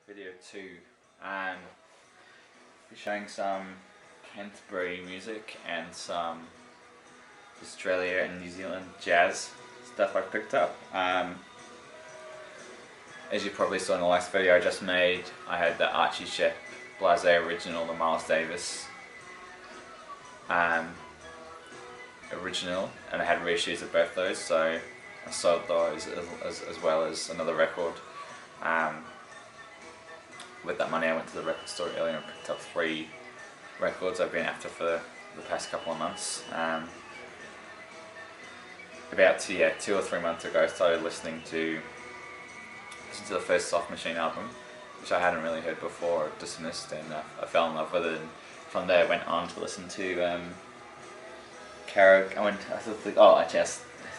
video 2. Um, we're showing some Canterbury music and some Australia and New Zealand jazz stuff I picked up. As you probably saw in the last video I just made, I had the RJB Blase original, the Miles Davis original, and I had reissues of both those, so I sold those as well as another record. With that money I went to the record store earlier and picked up 3 records I've been after for the past couple of months. About 2 or 3 months ago I started listening to the first Soft Machine album, which I hadn't really heard before or dismissed, and I fell in love with it, and from there I went on to listen to I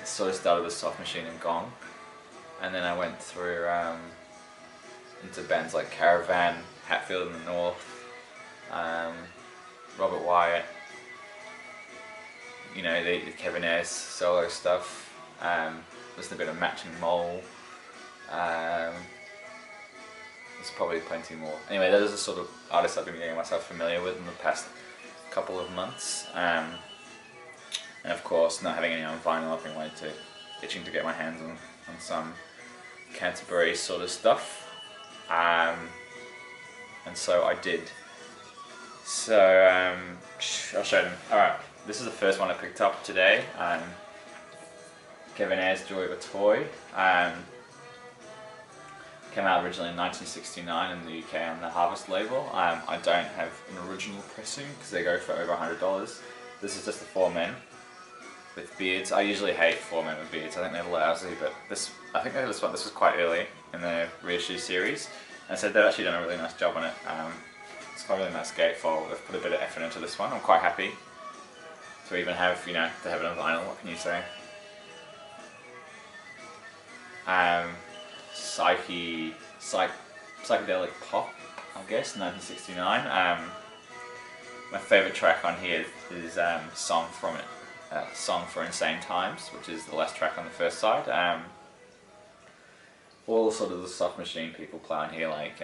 sort of started with Soft Machine and Gong, and then I went through into bands like Caravan, Hatfield in the North, Robert Wyatt, you know, the Kevin Ayers solo stuff, listened to a bit of Matching Mole. There's probably plenty more. Anyway, those are the sort of artists I've been getting myself familiar with in the past couple of months. And of course, not having any on vinyl, I've been itching to get my hands on some Canterbury sort of stuff. And so I did. So I'll show them. Alright, this is the first one I picked up today. Kevin Ayers' Joy of a Toy. Came out originally in 1969 in the UK on the Harvest label. I don't have an original pressing because they go for over $100. This is just the 4 men with beards. I usually hate 4 men with beards. I think they're lousy, but this was quite early in the reissue series, and so they've actually done a really nice job on it. It's quite a really nice gatefold. They've put a bit of effort into this one. I'm quite happy to even have, to have it on vinyl. What can you say? Psychedelic pop, I guess, 1969. My favourite track on here is Song for Insane Times, which is the last track on the first side. All sort of the Soft Machine people play on here, like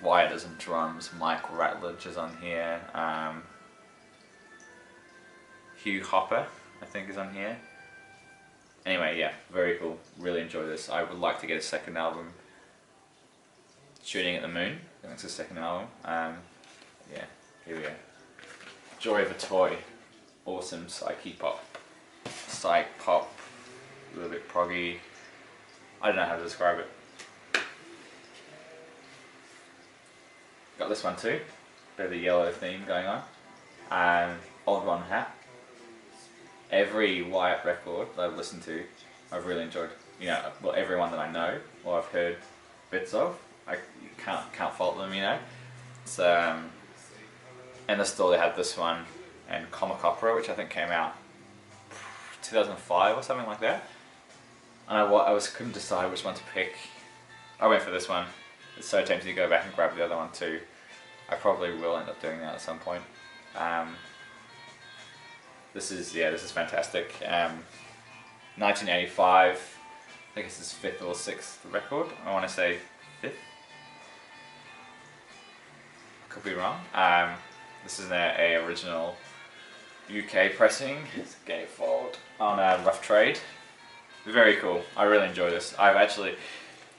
Wyatt is on drums, Mike Ratledge is on here, Hugh Hopper I think is on here. Anyway, yeah, very cool. Really enjoy this. I would like to get a second album. Shooting at the Moon, I think it's the second album. Yeah, here we go. Joy of a Toy. Awesome psych pop. Psych pop. A little bit proggy. I don't know how to describe it. Got this one too. Bit of a yellow theme going on. Old Ron Hat. Every Wyatt record that I've listened to, I've really enjoyed. Well, every one that I know or I've heard bits of, I can't fault them. So, in the store they had this one and Comic Opera, which I think came out 2005 or something like that. And I couldn't decide which one to pick. I went for this one. It's so tempting to go back and grab the other one too. I probably will end up doing that at some point. This is fantastic. 1985, I think it's his 5th or 6th record. I want to say 5th. Could be wrong. This is a original UK pressing. It's a gatefold on a Rough Trade. Very cool. I really enjoy this. I've actually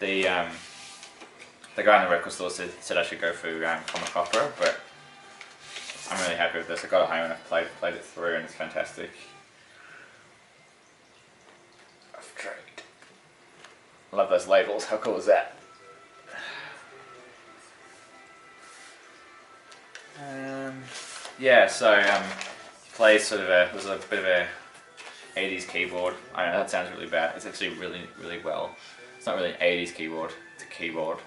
the guy in the record store said I should go for Comic Opera, but I'm really happy with this. I got it home and I've played it through, and it's fantastic. Rough Trade. I love those labels. How cool is that? Yeah, so he plays sort of there's a bit of a 80s keyboard. I know that sounds really bad. It's actually really, really well. It's not really an 80s keyboard. It's a keyboard.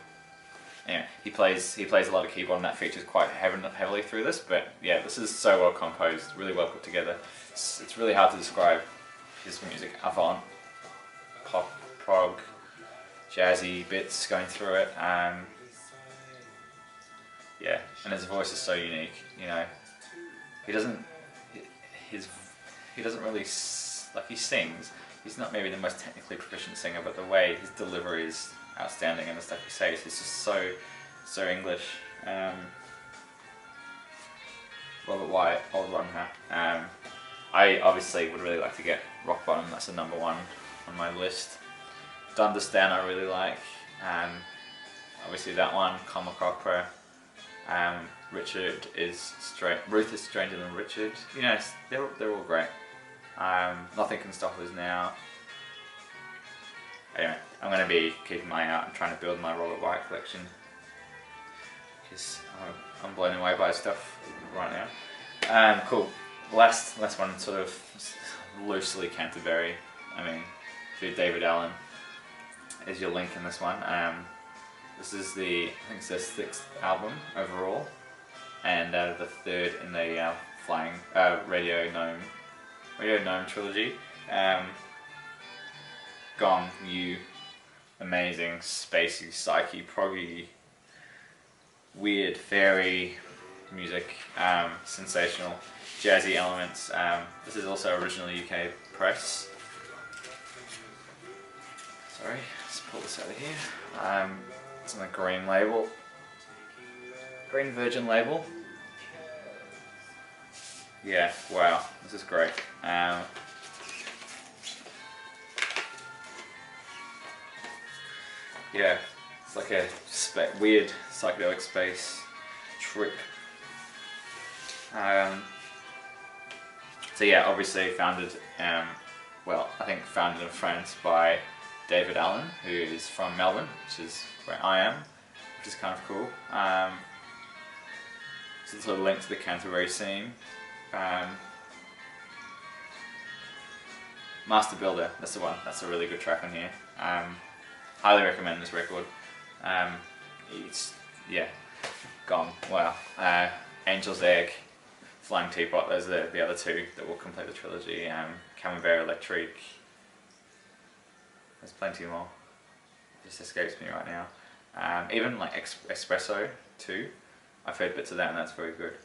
Anyway, he plays a lot of keyboard, and that features quite heavily through this. But yeah, this is so well composed, really well put together. It's really hard to describe his music. Avant, pop, prog, jazzy bits going through it. Yeah, and his voice is so unique. He doesn't really he sings. He's not maybe the most technically proficient singer, but the way his delivery is outstanding, and the stuff he says is just so English. Robert Wyatt, Old Rotten Hat. I obviously would really like to get Rock Bottom. That's the #1 on my list. Understand I really like. Obviously that one, Comma Opera. Ruth is Stranger Than Richard. You know, they're all great. Nothing Can Stop Us Now. Anyway, I'm going to be keeping my eye out and trying to build my Robert Wyatt collection, because I'm blown away by his stuff right now. Cool. Last one, sort of loosely Canterbury. I mean, for David Allen is your link in this one. This is I think it's their 6th album overall, and the 3rd in the Flying Radio Gnome trilogy. Gong, amazing, spacey, psyche, proggy, weird, fairy music, sensational, jazzy elements. This is also originally UK press. Sorry, let's pull this out of here. It's on the green label, green virgin label. Yeah, wow, this is great. Yeah, it's like a weird psychedelic space trip. So yeah, obviously founded, I think founded in France by David Allen, who is from Melbourne, which is where I am, which is kind of cool. So it's a link to the Canterbury scene. Master Builder, that's the one. That's a really good track on here. Highly recommend this record. Gone. Wow. Angel's Egg, Flying Teapot. Those are the other 2 that will complete the trilogy. Camembert Electric. There's plenty more. It just escapes me right now. Even like Espresso too. I've heard bits of that, and that's very good.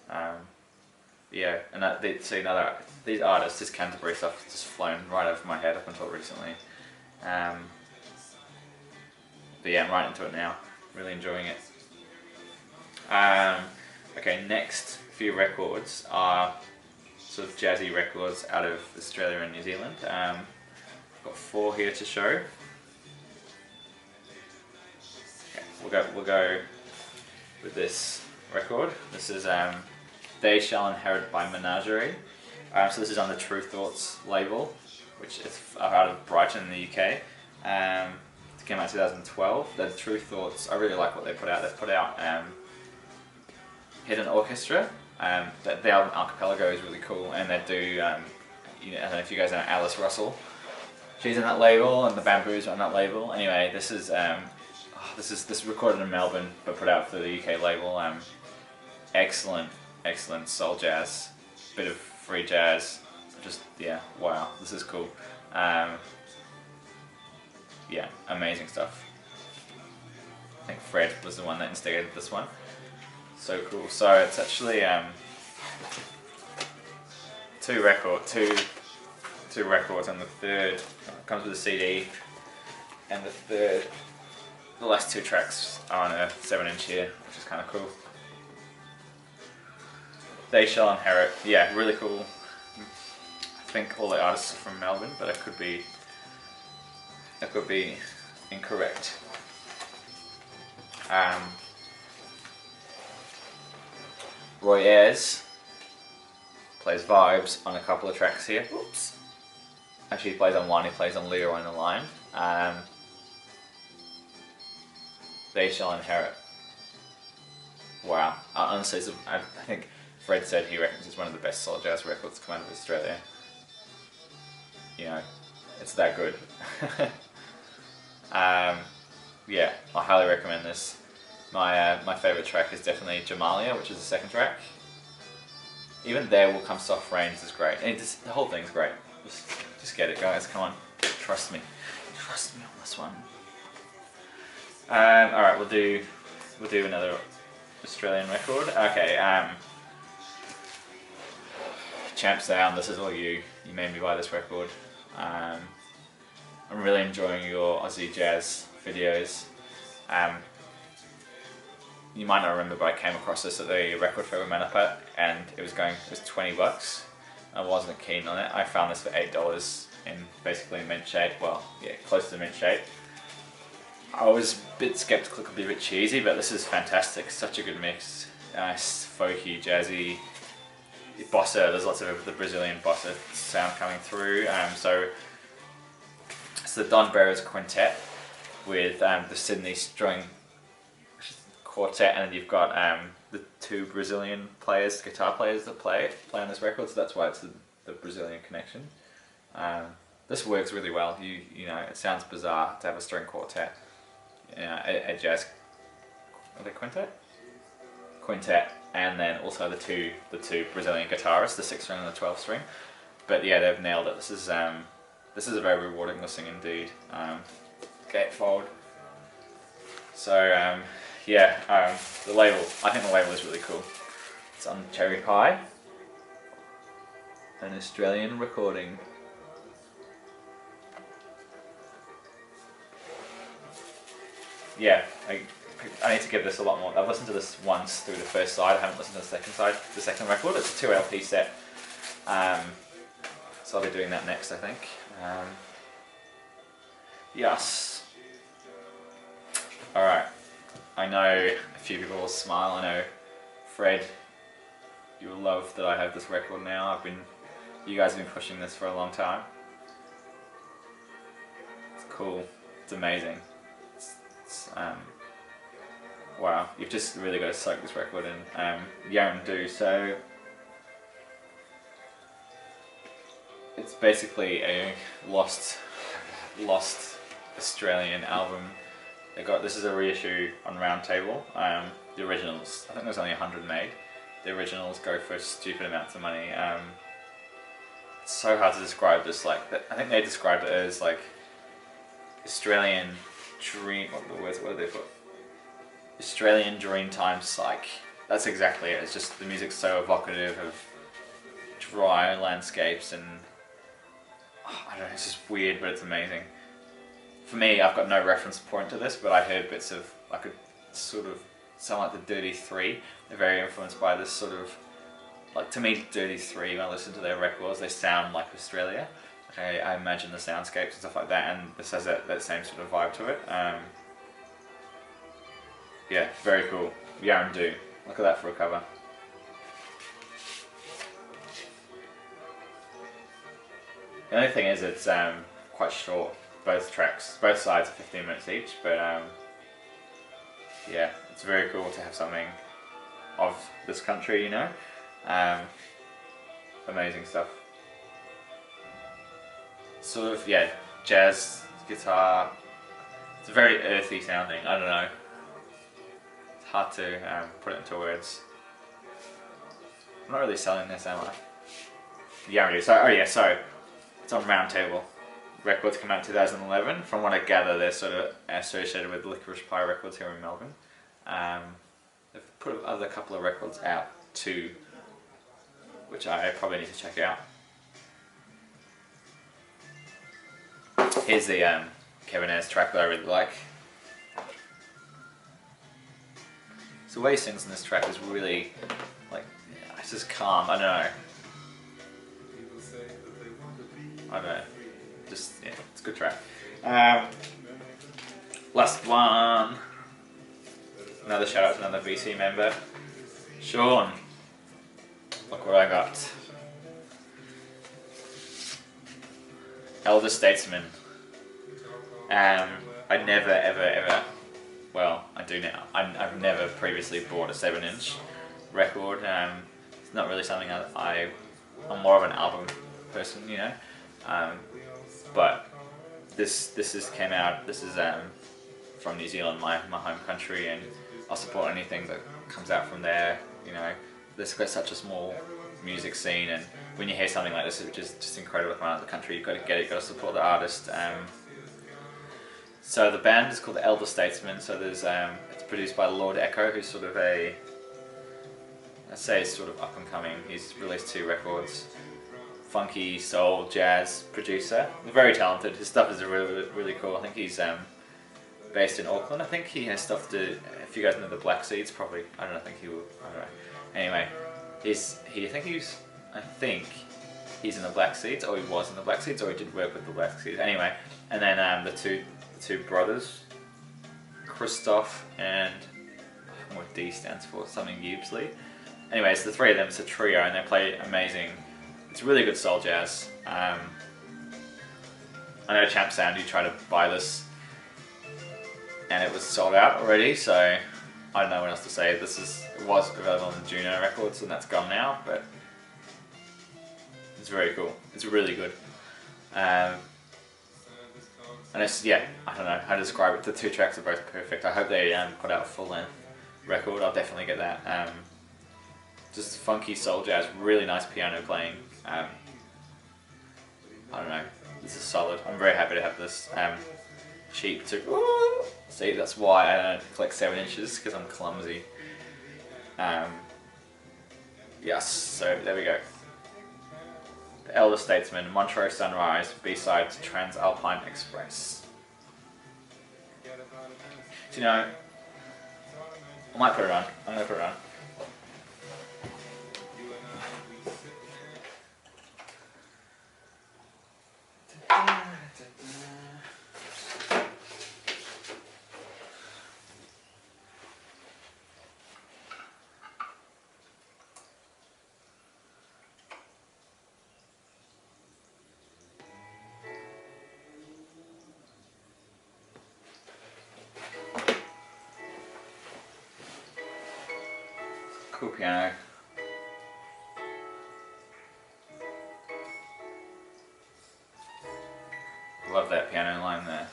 Yeah, and these artists, this Canterbury stuff, just flown right over my head up until recently. But yeah, I'm right into it now. Really enjoying it. Okay, next few records are sort of jazzy records out of Australia and New Zealand. I've got 4 here to show. Okay, we'll go with this record. This is They Shall Inherit by Menagerie. So this is on the True Thoughts label, which is out of Brighton in the UK. It came out in 2012. The True Thoughts, I really like what they put out. They've put out Hidden Orchestra. The album Archipelago is really cool, and they do, I don't know if you guys know Alice Russell. She's in that label, and the Bamboos are on that label. Anyway, this is recorded in Melbourne, but put out for the UK label. Excellent soul jazz, bit of free jazz. Just wow, this is cool. Yeah, amazing stuff. I think Fred was the one that instigated this one. So cool. So it's actually two records, and the third comes with a CD, and the last 2 tracks are on a 7-inch here, which is kind of cool. They Shall Inherit, yeah, really cool. I think all the artists are from Melbourne, but I could be incorrect. Roy Ayers plays vibes on a couple of tracks here. Oops. Actually, he plays on one. He plays on Leroy on the Line. They Shall Inherit. Wow. Honestly, I think Fred said he reckons it's one of the best soul jazz records to come out of Australia. You know, it's that good. Yeah, I highly recommend this. My favourite track is definitely Jamalia, which is the 2nd track. Even There Will Come Soft Rains is great. And the whole thing's great. Just get it, guys. Come on, trust me. Trust me on this one. All right, we'll do another Australian record. Okay. Champ Sound. This is all you. You made me buy this record. I'm really enjoying your Aussie jazz videos. you might not remember, but I came across this at the record fair we met up at, and it was $20. I wasn't keen on it. I found this for $8 in basically mint shape. Well, yeah, close to mint shape. I was a bit skeptical it could be a bit cheesy, but this is fantastic. Such a good mix. Nice, folky, jazzy, bossa. There's lots of the Brazilian bossa sound coming through. So it's the Don Burrows quintet with the Sydney string quartet, and then you've got the two Brazilian players, guitar players that play on this record. So that's why it's the Brazilian connection. This works really well. You know, it sounds bizarre to have a string quartet. A jazz, are they quintet, and then also the two Brazilian guitarists, the 6 string and the 12 string. But yeah, they've nailed it. This is a very rewarding listening indeed. Gatefold. So yeah, the label. I think the label is really cool. It's on Cherry Pie, an Australian recording. Yeah, I need to give this a lot more. I've listened to this once through the first side. I haven't listened to the second side, the second record. It's a 2 LP set. So I'll be doing that next, I think. Yes. Alright. I know a few people will smile. I know Fred, you will love that I have this record now. You guys have been pushing this for a long time. It's cool. It's amazing. Wow, you've just really got to soak this record in. Do. So it's basically a lost Australian album. This is a reissue on Roundtable. The originals, I think there's only 100 made. The originals go for stupid amounts of money. It's so hard to describe this. I think they described it as like Australian dream. What are they for? Australian dream time psych. That's exactly it. It's just the music's so evocative of dry landscapes and I don't know. It's just weird, but it's amazing. For me, I've got no reference point to this, but I heard bits of like a sort of sound like the Dirty Three. They're very influenced by this sort of to me, Dirty Three. When I listen to their records, they sound like Australia. I imagine the soundscapes and stuff like that, and this has that same sort of vibe to it. Yeah, very cool. Do. Look at that for a cover. The only thing is it's quite short. Both sides are 15 minutes each, but yeah, it's very cool to have something of this country, you know. Amazing stuff. Sort of, yeah, jazz, guitar. It's very earthy sounding. I don't know. It's hard to put it into words. I'm not really selling this, am I? Yeah, so it's on Roundtable. Records come out in 2011. From what I gather, they're sort of associated with Licorice Pie Records here in Melbourne. They've put other couple of records out too, which I probably need to check out. Here's the Kevin Ayers track that I really like. So the way he sings in this track is really it's just calm. I don't know. Just yeah, it's a good track. Last one. Another shout out to another VC member, Sean. Look what I got. Elder Statesman. I never ever, well I do now, I've never previously bought a 7-inch record. It's not really something I'm more of an album person, you know. But this came out, this is from New Zealand, my home country, and I'll support anything that comes out from there, you know. There's got such a small music scene, and when you hear something like this, which is just incredible from out of the country, you've got to get it, you've got to support the artist. So the band is called the Elder Statesman. So there's it's produced by Lord Echo, who's sort of I'd say he's sort of up and coming. He's released 2 records. Funky soul jazz producer, very talented. His stuff is really cool. I think he's based in Auckland. I think he has stuff to do, if you guys know the Black Seeds, probably, I don't know, I think he will, I don't know. Anyway, I think he's in the Black Seeds, or he was in the Black Seeds, or he did work with the Black Seeds. Anyway, and then the two brothers, Christoph and what D stands for, something Gibbsley. Anyways, the three of them, it's a trio, and they play amazing. It's really good soul jazz. I know Champ Sound, you tried to buy this, and it was sold out already, so I don't know what else to say. It was available on the Juno Records, and that's gone now, but it's very cool. It's really good. And it's, yeah, I don't know how to describe it. The two tracks are both perfect. I hope they put out a full-length record. I'll definitely get that. Just funky soul jazz, really nice piano playing. I don't know, this is solid. I'm very happy to have this. Cheap to see, that's why I don't collect 7 inches, because I'm clumsy. Yes, so there we go. The Elder Statesman, Montreux Sunrise, B-sides, Transalpine Express. So, you know, I might put it on. I'm gonna put it on. Cool piano. Love that piano line there.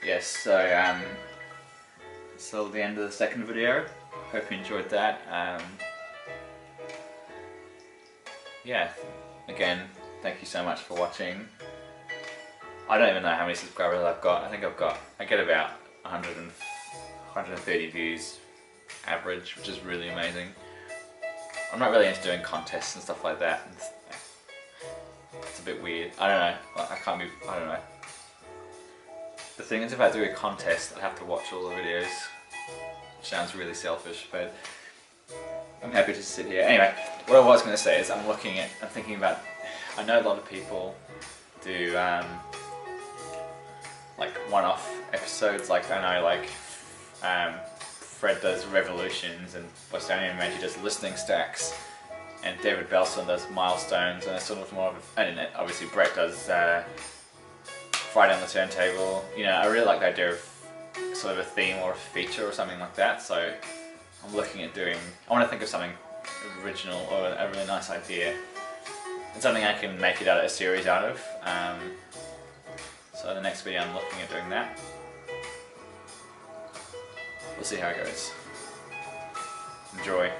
Yes, so the end of the second video. Hope you enjoyed that. Yeah, again, thank you so much for watching. I don't even know how many subscribers I've got. I get about 130 views average, which is really amazing. I'm not really into doing contests and stuff like that. It's a bit weird. I don't know. I don't know. The thing is, if I do a contest, I have to watch all the videos. Which sounds really selfish, but I'm happy to sit here. Anyway, what I was going to say is I'm thinking about, I know a lot of people do like one-off episodes, like I know like Fred does Revolutions and Bostonian Magic does Listening Stacks, and David Belson does Milestones, and it's sort of more of and obviously Brett does Friday on the Turntable. You know, I really like the idea of sort of a theme or a feature or something like that, so I'm looking at I want to think of something original or a really nice idea. It's something I can make it out of a series out of. So the next video I'm looking at doing that. We'll see how it goes. Enjoy.